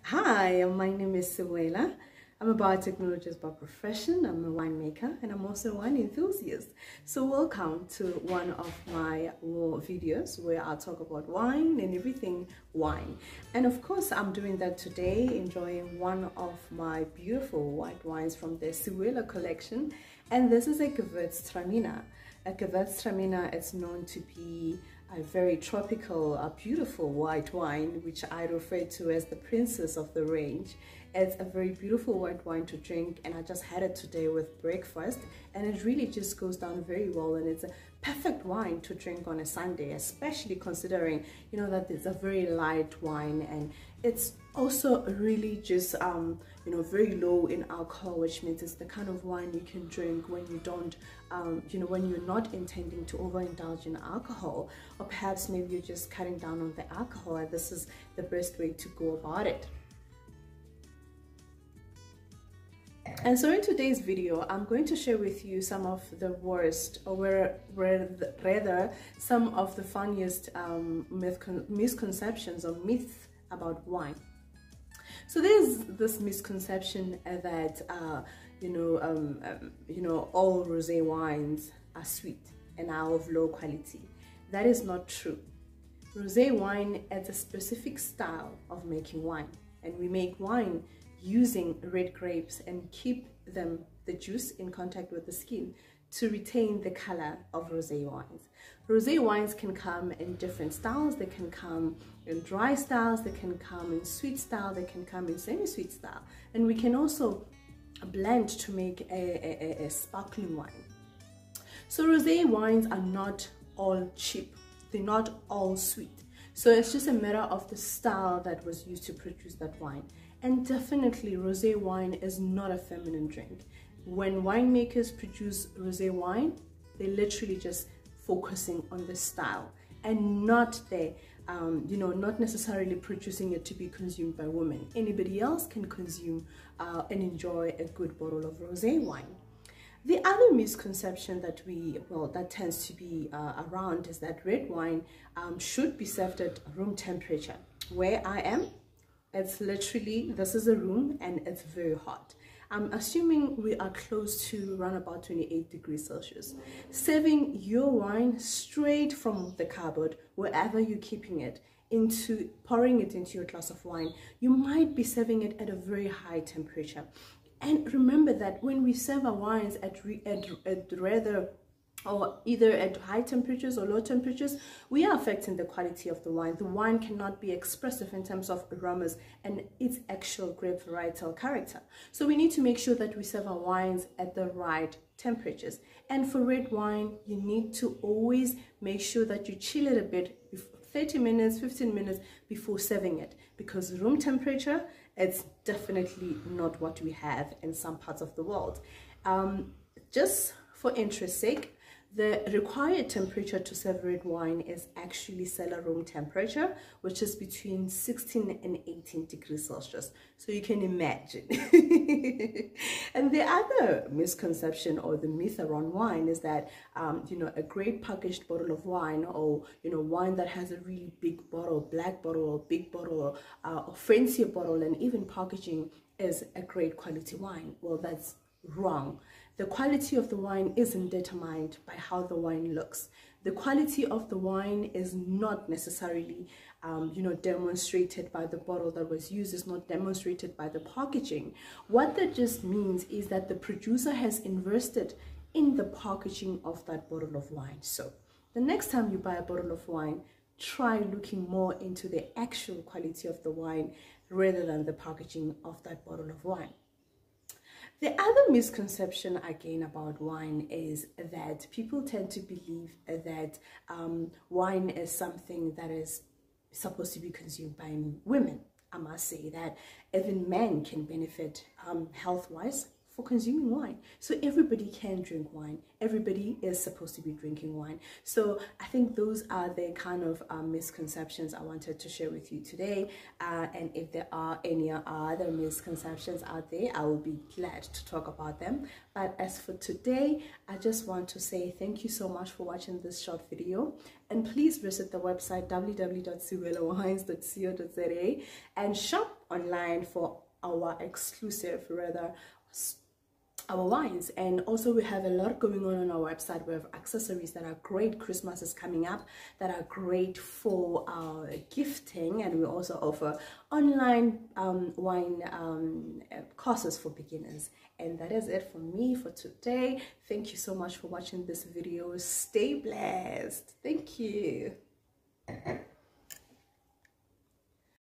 Hi, my name is Suela. I'm a biotechnologist by profession. I'm a winemaker and I'm also a wine enthusiast. So welcome to one of my videos where I'll talk about wine and everything wine. And of course, I'm doing that today, enjoying one of my beautiful white wines from the Suela collection. And this is a Gewürztraminer. A Gewürztraminer is known to be a very tropical, beautiful white wine, which I refer to as the princess of the range. It's a very beautiful white wine to drink, and I just had it today with breakfast, and it really just goes down very well, and it's a perfect wine to drink on a Sunday, especially considering, you know, that it's a very light wine, and it's also really just you know, very low in alcohol, which means it's the kind of wine you can drink when you don't you know, when you're not intending to overindulge in alcohol, or perhaps maybe you're just cutting down on the alcohol, and this is the best way to go about it. And so in today's video, I'm going to share with you some of the worst, or rather some of the funniest misconceptions or myths about wine. So there's this misconception that you know, all rosé wines are sweet and are of low quality. That is not true. Rosé wine is a specific style of making wine, and we make wine using red grapes and keep the juice in contact with the skin to retain the color of rosé wines. Rosé wines can come in different styles. They can come in dry styles, they can come in sweet style, they can come in semi-sweet style, and we can also blend to make a sparkling wine. So rosé wines are not all cheap, they're not all sweet. So it's just a matter of the style that was used to produce that wine. And definitely rosé wine is not a feminine drink. When winemakers produce rosé wine, they're literally just focusing on the style and not the you know, not necessarily producing it to be consumed by women. Anybody else can consume and enjoy a good bottle of rosé wine. The other misconception that that tends to be around is that red wine should be served at room temperature. Where I am, it's literally, this is a room and it's very hot. I'm assuming we are close to around about 28 degrees Celsius. Serving your wine straight from the cupboard, wherever you're keeping it, pouring it into your glass of wine, you might be serving it at a very high temperature. And remember that when we serve our wines either at high temperatures or low temperatures, we are affecting the quality of the wine. The wine cannot be expressive in terms of aromas and its actual grape varietal character. So we need to make sure that we serve our wines at the right temperatures. And for red wine, you need to always make sure that you chill it a bit, 30 minutes, 15 minutes before serving it, because room temperature, it's definitely not what we have in some parts of the world. Just for interest's sake, the required temperature to serve red wine is actually cellar room temperature, which is between 16 and 18 degrees Celsius. So you can imagine. And the other misconception or the myth around wine is that, you know, a great packaged bottle of wine, or, you know, wine that has a really big bottle, black bottle or big bottle, or fancier bottle, and even packaging is a great quality wine. Well, that's wrong. The quality of the wine isn't determined by how the wine looks. The quality of the wine is not necessarily you know, demonstrated by the bottle that was used, is not demonstrated by the packaging. What that just means is that the producer has invested in the packaging of that bottle of wine. So the next time you buy a bottle of wine, try looking more into the actual quality of the wine rather than the packaging of that bottle of wine. The other misconception again about wine is that people tend to believe that wine is something that is supposed to be consumed by women. I must say that even men can benefit health-wise for consuming wine. So everybody can drink wine. Everybody is supposed to be drinking wine. So I think those are the kind of misconceptions I wanted to share with you today. And if there are any other misconceptions out there, I will be glad to talk about them. But as for today, I just want to say thank you so much for watching this short video. And please visit the website www.suelawines.co.za and shop online for our exclusive, rather, our wines. And also we have a lot going on our website. We have accessories that are great. Christmas is coming up, that are great for gifting, and we also offer online wine courses for beginners. And that is it for me for today. Thank you so much for watching this video. Stay blessed. Thank you.